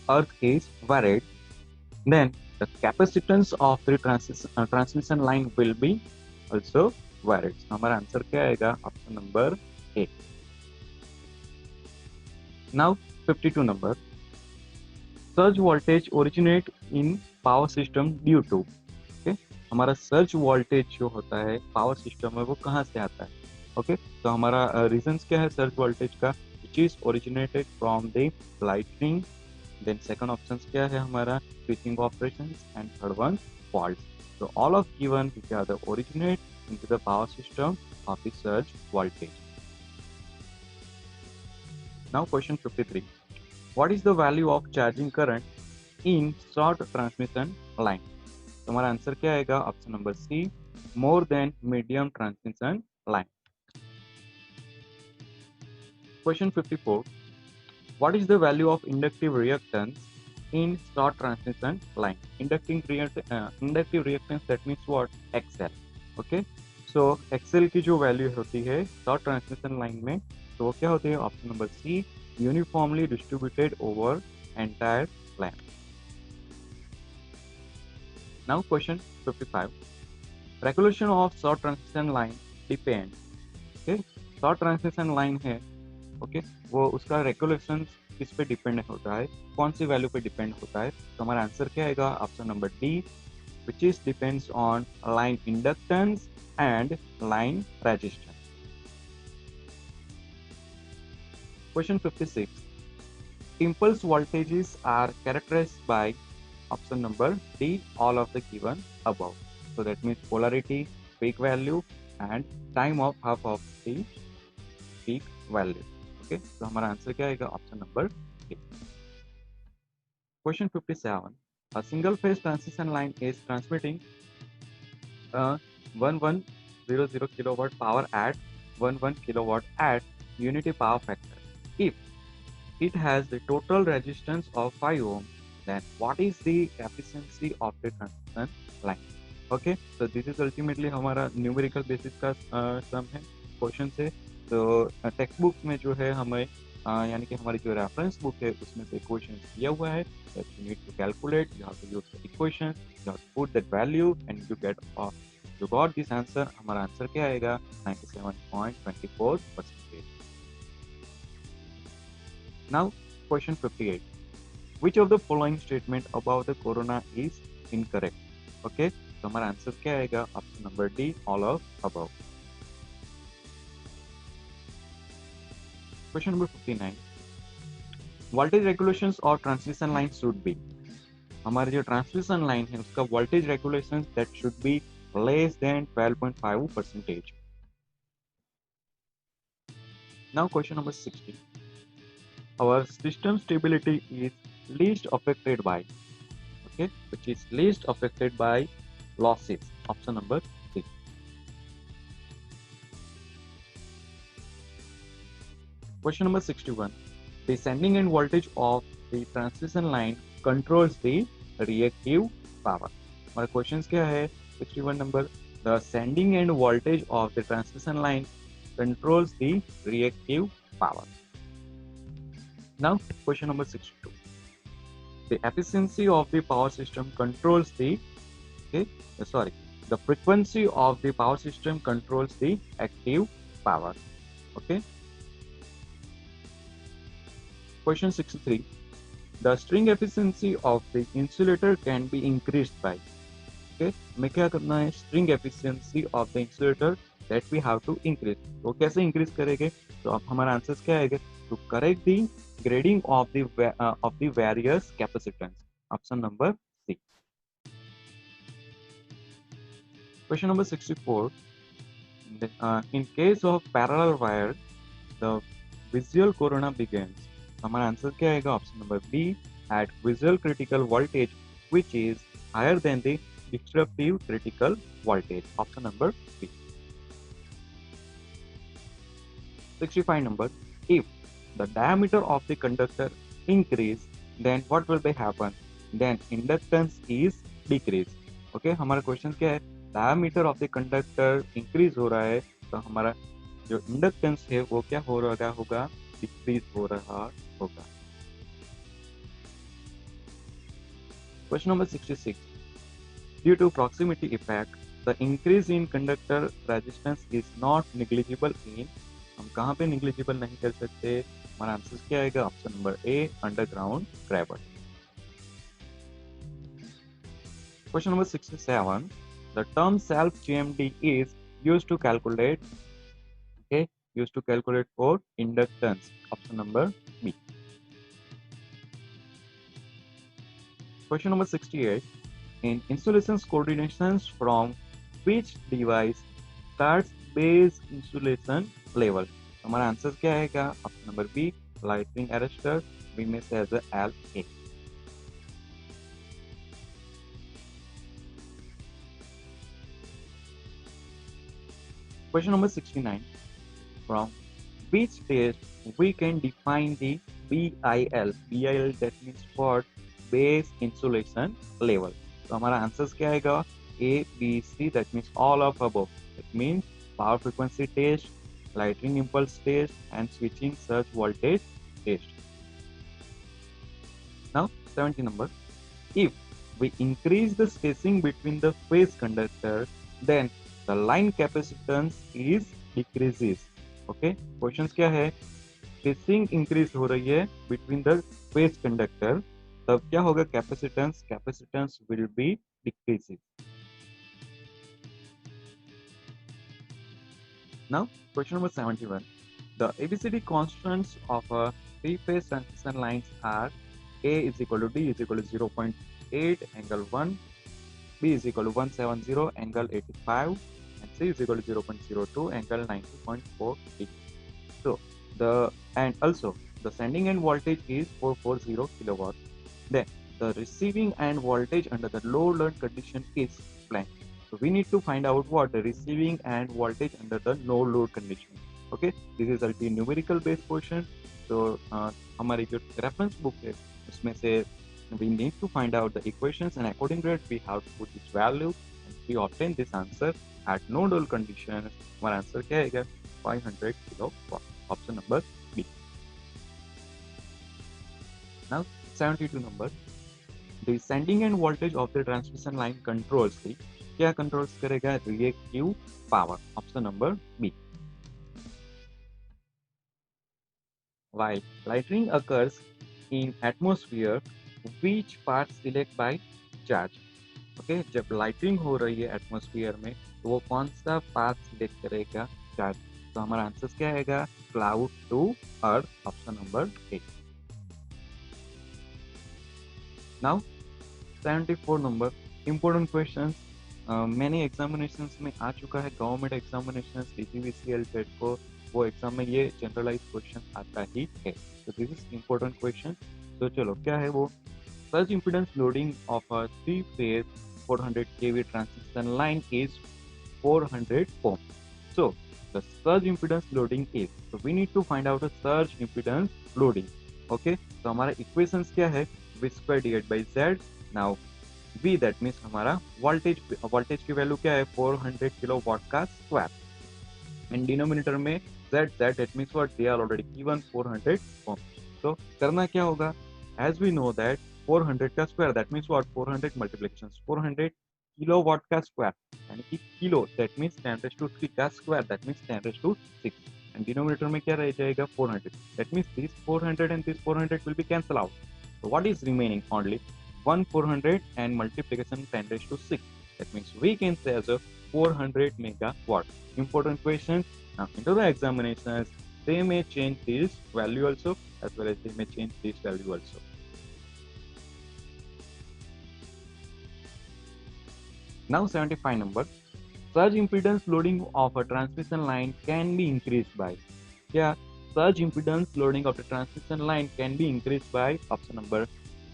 earth is varied, then the capacitance of the transmission line will be also varied. So हमारा answer क्या आएगा? Option number A. Now 52 number, surge voltage originate in power system due to. Okay, हमारा surge voltage जो होता है power system में वो कहाँ से आता है? ओके, तो हमारा रीजंस क्या है सर्ज वोल्टेज का? Which is originated from the lightning. Then second option क्या है हमारा? Switching operations. And third one fault. So all of given which are the originate into the power system of the surge voltage. Now question 53. What is the value of charging current in short transmission line? तो हमारा answer क्या आएगा? Option number C, more than medium transmission line. Question 54. What is the value of inductive reactance in short transmission line? Inductive reactance, that means what? XL. Okay, so XL की जो value होती है short transmission line में, तो वो क्या होती है? Option number C, uniformly distributed over entire line. Now question 55. Regulation of short transmission line depend. Okay, short transmission line है, ओके, वो उसका रेगुलेशन किस पे डिपेंड होता है? कौन सी वैल्यू पे डिपेंड होता है? तो हमारा आंसर क्या आएगा? Option number D, which is depends on line inductance and line resistance. Question 56. Impulse voltages are characterized by option number D, all of the given above. So that means polarity, peak value, and time of half of the peak value. Okay, so हमारा answer क्या आएगा? Option number D. Question 57. A single phase transition line is transmitting 1100 kilowatt power at 11 kilowatt at unity power factor. If it has the total resistance of 5 ohm, then what is the efficiency of the transmission line? Okay, so this is ultimately हमारा numerical basis का सम है question से. तो text books में जो है हमें यानी कि हमारी जो रेफरेंस बुक है उसमें से क्वेश्चन दिया हुआ है that you need to calculate, you have to use the equation, you have to put that value and you got this answer. हमारा आंसर क्या आएगा? 97.24%. Now question 58. Which of the following statement about the corona is incorrect? Okay, तो हमारा answer क्या आएगा? Option number D, all of above. Question number 59. Voltage regulations और transmission line should be. हमारी जो ट्रांसमिशन लाइन है उसका voltage regulation that should be less than 12.5%. Now question number 60. Our system stability is least affected by, okay, which is least affected by losses. Option number C. Question number 61. The sending end voltage of the transmission line controls the reactive power. हमारा question क्या है? 61 number. The sending end voltage of the transmission line controls the reactive power. Now question number 62. The efficiency of the power system controls the the frequency of the power system controls the active power. Okay, question 63. The string efficiency of the insulator can be increased by. Okay, हमें क्या करना है? string efficiency of the insulator that we have to increase. वो कैसे increase करेंगे? तो अब हमारा आंसर क्या आएगा? To correct the grading of the various capacitance. Option number C. Question number 64. In case of parallel wire, the visual corona begins. हमारा answer क्या आएगा? Option number B, at visual critical voltage which is higher than the disruptive critical voltage. Option number B. 65 number. If the diameter of the conductor increase, then what will be happen? Then inductance is decrease. Okay, हमारा question क्या है? Diameter of the conductor increase हो रहा है तो हमारा जो inductance है वो क्या हो रहा होगा? डिक्रीज हो रहा होगा. Question number 66. Due to proximity effect, the increase in conductor resistance is not negligible in, हम कहाँ पे negligible नहीं कर सकते, हमारा आंसर क्या आएगा, option number A, underground travel. Question number 67. The term self GMD is used to calculate, okay, used to calculate for inductance. Option number B. Question number 68. In insulation's coordinations from which device starts base insulation level? हमारा answer क्या आएगा, option number B, lightning arrester, B में से as L A. Question number 69. From which test we can define the BIL? BIL that means for base insulation level. तो हमारा answer क्या आएगा, A, B, C, that means all of above. That means power frequency test, lightning impulse test, and switching surge voltage test. Now 70 number. If we increase the spacing between the phase conductor, then the line capacitance is decreases. Okay, question क्या है, spacing increase हो रही है between the phase conductor, तब क्या होगा, capacitance, capacitance will be decreasing. Now question number 71. The ABCD constants of a three-phase transmission lines are A is equal to D is equal to 0.8 angle 1, B is equal to 170 angle 85, and C is equal to 0.02 angle 90.4 degree. So and also the sending end voltage is 440 kilowatt. Then the receiving end voltage under the low load condition is blank. So we need to find out what the receiving end voltage under the no load condition. Okay, this is a numerical based question. So हमारी जो reference book है उसमें से we need to find out the equations, and according to it we have to put this value and we obtain this answer at no load condition. हमारा answer क्या आएगा, 500 kilowatt. Option number B. Now 72 number. The sending end voltage of the transmission line controls the, क्या controls करेगा, reactive power. Option number B. While lightning occurs in atmosphere, which part select by charge? Okay, जब lighting हो रही है atmosphere में तो वो कौन सा पाथ सिलेक्ट करेगा, चार्ज. तो हमारा आंसर क्या आएगा, cloud to earth. Option number A. Now 74 number, important question. मैंने एग्जामिनेशंस में आ चुका है, गवर्नमेंट एग्जामिनेशंस, डीजीवीसीएल, जेड को, वो एग्जाम में ये जनरलाइज क्वेश्चन आता ही है. तो दिस इज इंपॉर्टेंट क्वेश्चन. तो चलो क्या है वो, surge impedance loading of a three-phase 400 kV transmission line is 400 ohm. So the surge impedance loading is, so we need to find out a surge impedance loading. Okay, तो हमारा equations क्या है, V square divided by Z. Now V that means हमारा voltage की value क्या है, 400 kilowatt का square, and denominator में Z that means what, they are already given 400 ohm. तो करना क्या होगा, as we know that 400 का square that means what, 400 multiplications 400 kilowatt का स्क्वायर, यानी कि किलो that means 10⁻³ का square that means 10⁻⁶, and denominator में क्या रह जाएगा, 400. that means this 400 and this 400 will be cancel out. So what is remaining, only 1 400 and multiplication 10⁻⁶. that means we can say as a 400 megawatt. Important question. Now into the examinations, they may change this value also, as well as they may change this value also. Now 75 number. Surge impedance loading of a transmission line can be increased by, yeah, surge impedance loading of the transmission line can be increased by option number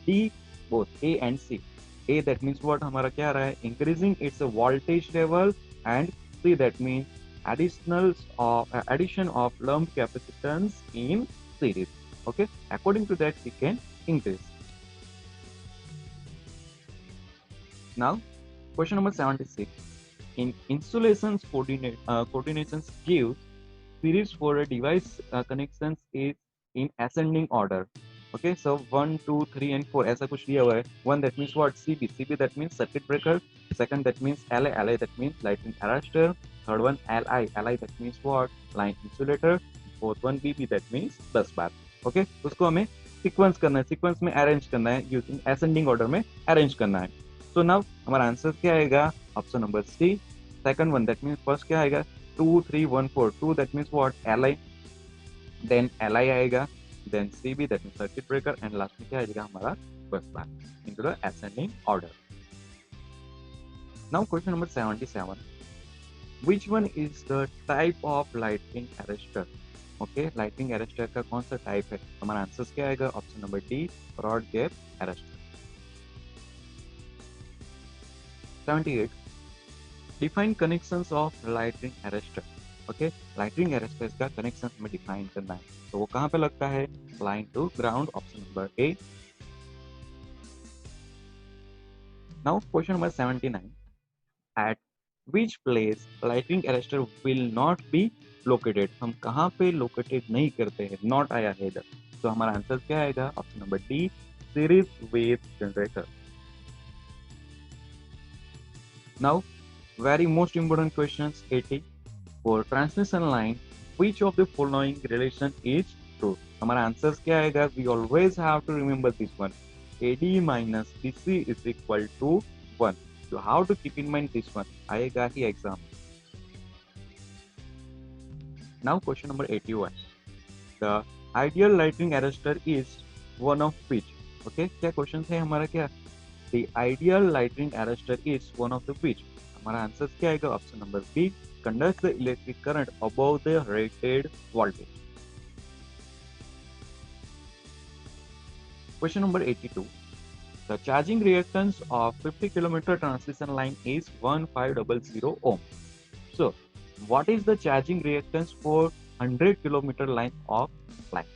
D, both A and C. A that means what, हमारा क्या आ रहा है, increasing its voltage level, and C that means addition of lump capacitance in series. Okay, according to that we can increase. Now question number 76. In insulations coordinations give series for a device connections is in ascending order. Okay so 1 2 3 and 4 ऐसा कुछ दिया हुआ है. 1 that means what, CB, CB that means circuit breaker. Second that means LI, LI that means lighting arrester. Third one LI, LI that means what, line insulator. Fourth one BB that means bus bar. Okay उसको हमें sequence करना है, sequence में arrange करना है, using ascending order में arrange करना है. सो नाउ हमारा आंसर क्या आएगा, option number C. Second one that means first क्या आएगा, 2 3 1 4. 2 that means what, LI, then LI आएगा, देन CB that means circuit breaker, and last में क्या आएगा हमारा bus bar into the ascending order. Now question number 77, which one is the type of lighting arrestor. Okay lighting arrester का कौन सा type है, हमारा आंसर क्या आएगा, option number D, broad gap arrester. 78, define connections of lighting arrester. Okay lighting arrester का connection हमें define करना है, तो वो कहाँ पे लगता है, line to ground, option number A. Now question number 79, at which place lighting arrestor will not be located. हम कहाँ पे लोकेटेड नहीं करते हैं, नॉट आया है इधर, तो हमारा आंसर क्या आएगा, option number D, series wave generator. Now very most important questions 80, for transmission line which of the following relation is true. हमारा आंसर क्या आएगा, we always have to remember this one, AD minus BC is equal to 1. So how to keep in mind this one, आएगा ही exam. Now question number 81, the ideal lighting arrestor is one of which. Okay क्या question है हमारा, क्या, the ideal lighting arrestor is one of the which. हमारा answer क्या आएगा, option number B, conducts the electric current above the rated voltage. Question number 82, the charging reactance of 50 kilometer transmission line is 1500 ohm. So, what is the charging reactance for 100 kilometer line of line?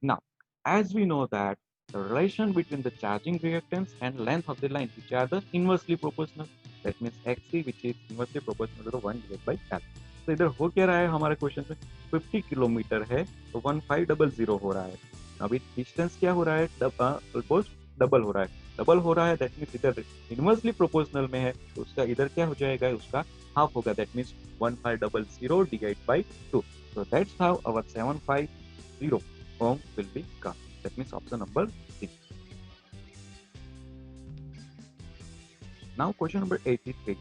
Now, as we know that the relation between the charging reactance and length of the line, which are the inversely proportional, that means XC, which is inversely proportional to the 1 divided by L. तो इधर हो क्या रहा है हमारे question में, 50 kilometre है तो 1500 हो रहा है. अभी डिस्टेंस क्या हो रहा है, ऑलमोस्ट डबल हो रहा है, डबल हो रहा है, दैट मीन्स इधर इनवर्सली प्रोपोर्शनल में है, तो उसका इधर क्या हो जाएगा, उसका हाफ होगा, that means 1500 divide by 2. So that's how our 750 ohm will be come. That means option number C. Now question number 83.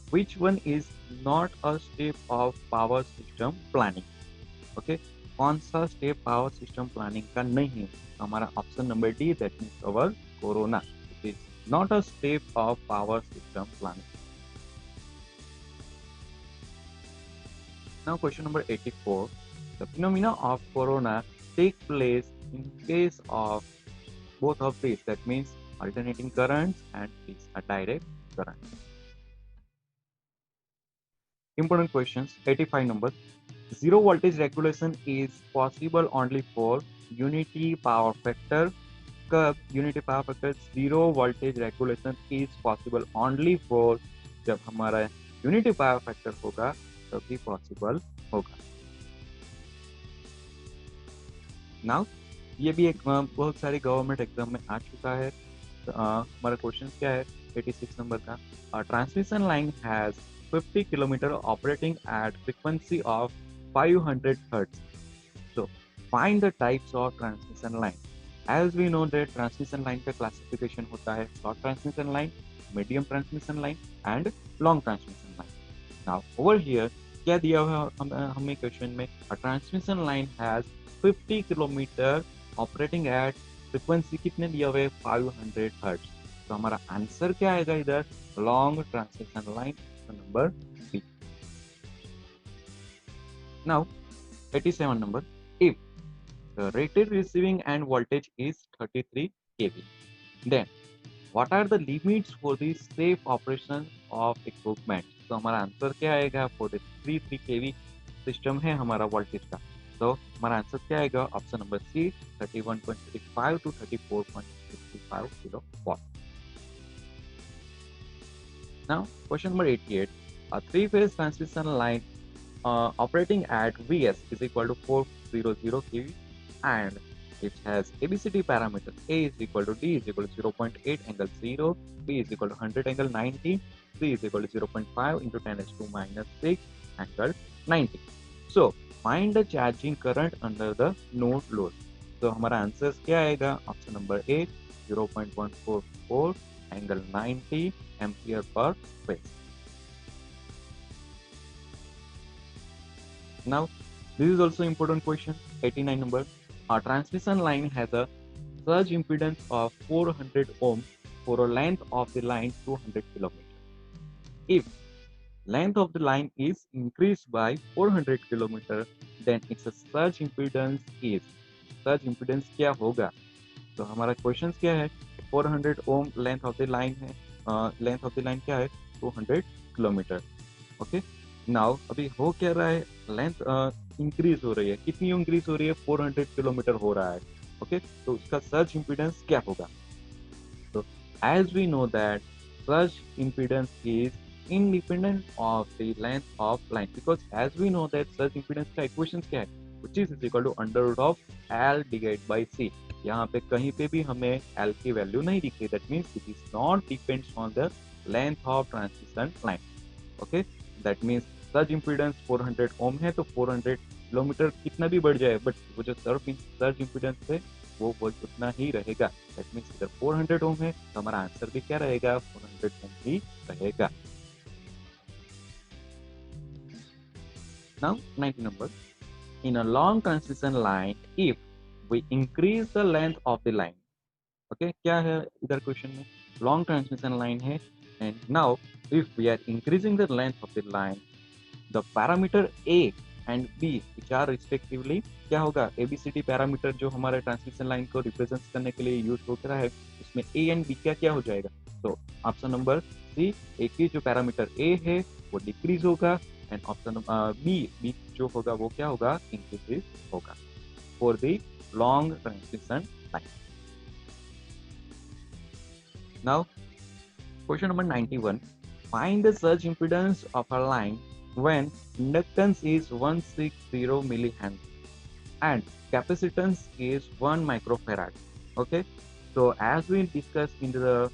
Which one is not a step of power system planning? Okay, कौन सा step power system planning का नहीं है, हमारा option number D, that means our corona. It is not a step of power system planning. Now question number 84. The phenomena of corona take place in case of both of these, that means alternating currents and is a direct current. Important questions 85 number. Zero voltage regulation is possible only for unity power factor. कब unity power factor zero voltage regulation is possible only for, जब हमारा unity power factor होगा तभी possible होगा. Now ये भी एक बहुत सारी गवर्नमेंट एग्जाम में आ चुका है. हमारा क्वेश्चन क्या है 86 नंबर का, transmission line has 50 kilometre operating at frequency of 500 hertz. So find the types of transmission line. As we know that transmission line का क्लासिफिकेशन होता है short transmission line, medium transmission line and long transmission line. Now over here क्या दिया हुआ हमें question में, transmission line has 50 kilometre operating at frequency कितने दिया हुए 500 हर्ट्ज. तो हमारा आंसर क्या आएगा इधर, long transmission line, number B. Now 87 number, if the rated receiving end voltage is 33 kV, then what are the limits for the safe operation of equipment. तो हमारा आंसर क्या आएगा, 43 kV सिस्टम है हमारा वोल्टेज का, तो हमारा आंसर क्या आएगा, option number C, 31.35 to 34.65 kilowatt. Now question number 88, a three-phase transmission line operating at Vs is equal to 400 kV and It has ABCD parameters. A is equal to D is equal to 0.8 angle 0, B is equal to 100 angle 90, C is equal to 0.5 into 10 raised to minus 6 angle 90. So find the charging current under the node load. तो हमारा answer क्या आएगा? Option number A 0.144 angle 90 ampere per phase. Now this is also important question. 89 number. A transmission line has a surge impedance of 400 ohms for a length of the line 200 kilometers. If length of the line is increased by 400 kilometers, then its surge impedance is. Surge impedance क्या होगा? तो हमारा question क्या है? 400 ओम length of the line है. Length of the line क्या है? 200 kilometre. Okay. Now अभी हो क्या रहा है? लेंथ इंक्रीज हो रही है. कितनी इंक्रीज हो रही है? 400 किलोमीटर हो रहा है. ओके. तो उसका सर्ज इम्पीडेंस क्या होगा? तो as we know that surge impedance is independent of the length of line, because as we know that surge impedance का equation क्या है? which is equal to under root of L divided by C. यहाँ पे कहीं पे भी हमें L की वैल्यू नहीं दिख रही. That means it is not depends on the length of transmission line. Okay. That means surge impedance 400 ओम है, तो 400 किलोमीटर कितना भी बढ़ जाए, बट वो जो सर्ज इम्पीडेंस है वो उतना ही रहेगा. दैट मीन्स अगर 400 ओम है तो हमारा आंसर भी क्या रहेगा? 400 ओम ही रहेगा. Now 90 number. In a long transmission line, if we increase the length of the line, okay, क्या है इधर क्वेश्चन में? लॉन्ग ट्रांसमिशन लाइन है, and now if we are increasing the length of the line, the parameter A and B which are respectively क्या होगा? ABCD parameter जो हमारे transmission line को रिप्रेजेंट करने के लिए यूज हो रहा है, उसमें ए एंड बी क्या क्या हो जाएगा? तो ऑप्शन नंबर सी, ए की जो पैरामीटर ए है वो डिक्रीज होगा, एंड ऑप्शन बी जो होगा वो क्या होगा? इंक्रीज होगा for the long transmission line. Now question number 91. Find the surge impedance of a line when inductance is 160 millihenry and capacitance is 1 microfarad. Okay. So as we discussed in the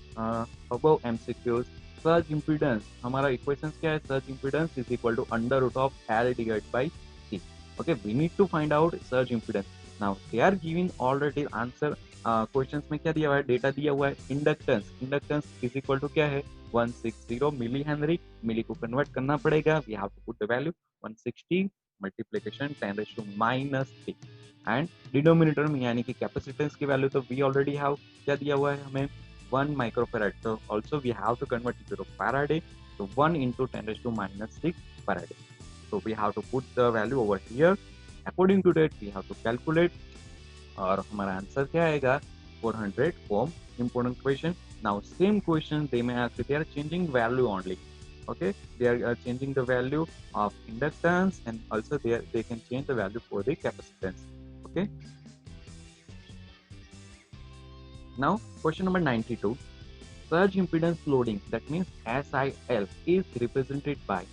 above MCQs, surge impedance हमारा equations क्या है? Surge impedance is equal to under root of L divided by C. Okay, we need to find out surge impedance. Now they are giving already answer. Questions में क्या दिया हुआ है? Data दिया हुआ है. इंडक्टेंस इज इक्वल टू क्या है? 160 मिली हेनरी. मिली को कन्वर्ट करना पड़ेगा. We have to put the value 160 multiplication 10 raise to -3, and denominator में यानी कि कैपेसिटेंस की वैल्यू तो वी ऑलरेडी हैव क्या दिया हुआ है हमें? 1 माइक्रोफैराड. तो also we have to convert to farad. तो 1 into 10 raised to -6 farad. So we have to put the value over here. According to that we have to calculate, और हमारा answer क्या आएगा? 400 ओम. important question. Now same question they may ask, they are changing value only. Okay, they are changing the value of inductance, and also they can change the value for the capacitance. Okay. Now question number 92. Surge impedance loading, that means SIL, is represented by.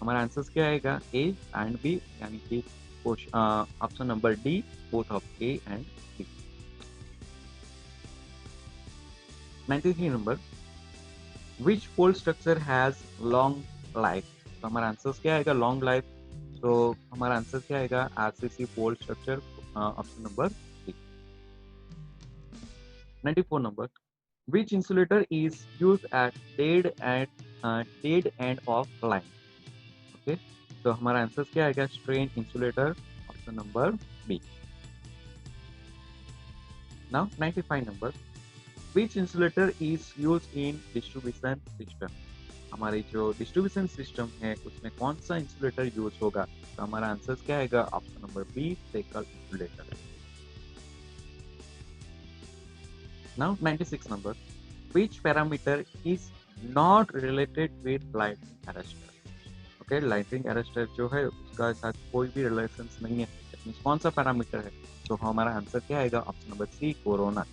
हमारा answer क्या आएगा? A and B, यानी कि option number D, both of A and B. 93 number. Which pole structure has long life? तो हमारा answer क्या आएगा? Long life. तो हमारा आंसर क्या आएगा? RCC pole structure, option number D. 94 number. Which insulator is used at dead end of line? Okay. तो हमारा आंसर क्या आएगा? Strain insulator, option number B. Now 95 number. Which insulator is used in distribution system? हमारी जो distribution system है उसमें कौन सा इंसुलेटर यूज होगा? तो हमारा आंसर क्या आएगा? Option number B, shackle insulator. Now 96 number. Which parameter is not related with lightning arrestor? Okay, lighting arrester जो है उसका साथ कोई भी रिलेशंस नहीं है. मींस कौन सा पैरामीटर है? तो हमारा आंसर क्या आएगा? Option number C, corona.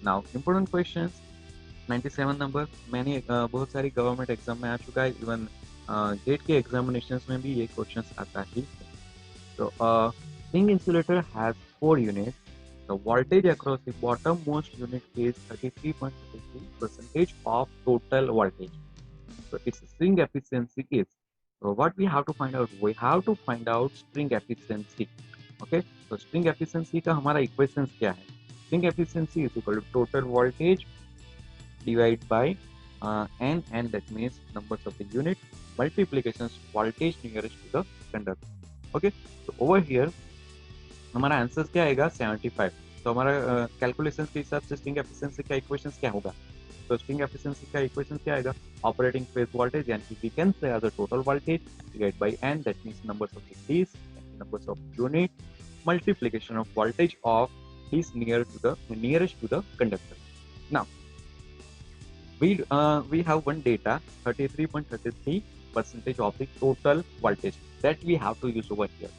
Now important questions. 97 number. मैंने बहुत सारी गवर्नमेंट एग्जाम में आ चुका है, इवन गेट के एग्जामिनेशंस में भी ये क्वेश्चंस आता ही है. So string insulator has 4 units. The voltage across the bottommost unit is 33.33% of total voltage. So its string efficiency is. So what we have to find out? We have to find out string efficiency. Okay. So string efficiency का हमारा equations क्या है? String efficiency is equal to total voltage divided by n, and that means numbers of the unit, multiplications voltage nearest to the conductor. Okay. So over here हमारा answer क्या आएगा 75. तो हमारा calculation के हिसाब से स्ट्रिंग एफिशिएंसी का equation क्या होगा? तो स्ट्रिंग एफिशिएंसी का इक्वेशन क्या आएगा? ऑपरेटिंग फेज वोल्टेज यानी कि we can say as a total voltage divide by n, that means numbers of the T's and numbers of unit, multiplication of voltage of T's nearest to the conductor. Now we have one data 33.33% of the total voltage that we have to use over here.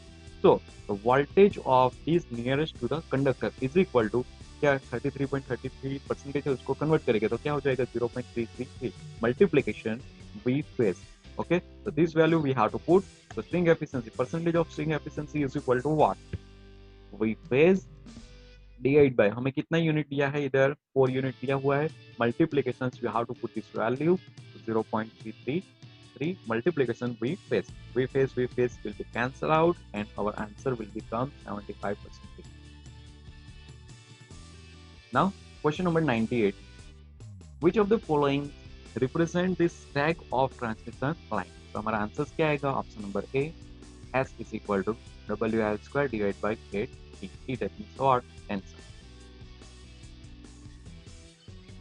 So the voltage of is nearest to the conductor is equal to क्या 33.33% है उसको convert करेंगे तो क्या हो जाएगा 0.333 multiplication V phase. Okay, so this value we have to put. So string efficiency, percentage of string efficiency is equal to what? V phase divide by हमें कितना यूनिट दिया है इधर 4 यूनिट दिया हुआ है multiplication you have to put this value 0.333 multiplication we face will be cancelled out and our answer will become 75%. Now question number 98, which of the following represent the sag of transmission line? तो हमारा answer क्या आएगा? Option number A S is equal to WL square divided by 8 that means what? Answer.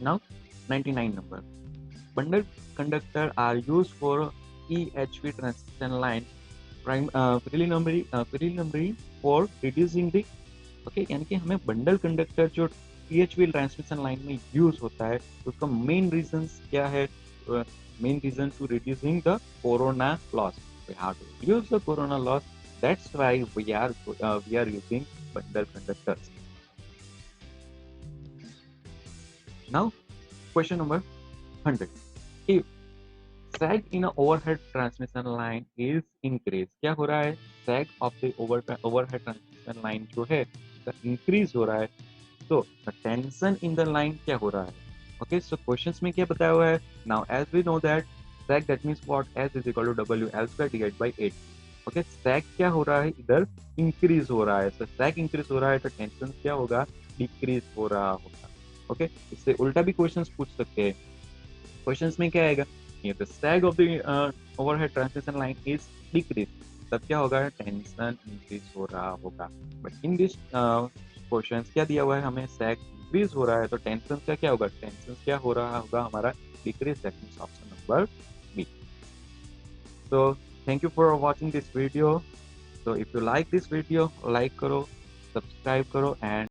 Now 99 number. Bundle conductor are used for EHV transmission line preliminary for reducing the okay यानी कि हमें bundle conductor जो EHV transmission line में use होता है उसका main reason क्या है? Main reason to reducing the corona loss. We have to reduce the corona loss. That's why we are using bundle conductors. Now question number 100. If sag in an overhead transmission line is increased, क्या हो रहा है? Sag of the overhead transmission line जो है increase हो रहा है तो the tension in the line क्या हो रहा है? Okay, so questions में क्या बताया हुआ है? Now as we know that sag that means what? S is equal to WL square divided by 8. Okay, sag क्या हो रहा है? इधर increase हो रहा है. So sag increase हो रहा है तो tension क्या होगा? Decrease हो रहा होगा. Okay, इससे उल्टा भी questions पूछ सकते हैं. Questions में क्या आएगा? If the sag of the overhead transmission line is decreased, तब क्या होगा? टेंशन इंक्रीज हो रहा होगा. बट इन दिस क्वेश्चंस क्या दिया हुआ है हमें? सैग इंक्रीज हो रहा है तो टेंशन का क्या होगा? टेंशन क्या हो रहा होगा हमारा? Decrease. That means option number B. So thank you for watching this video. So if you like this video, like करो, subscribe करो and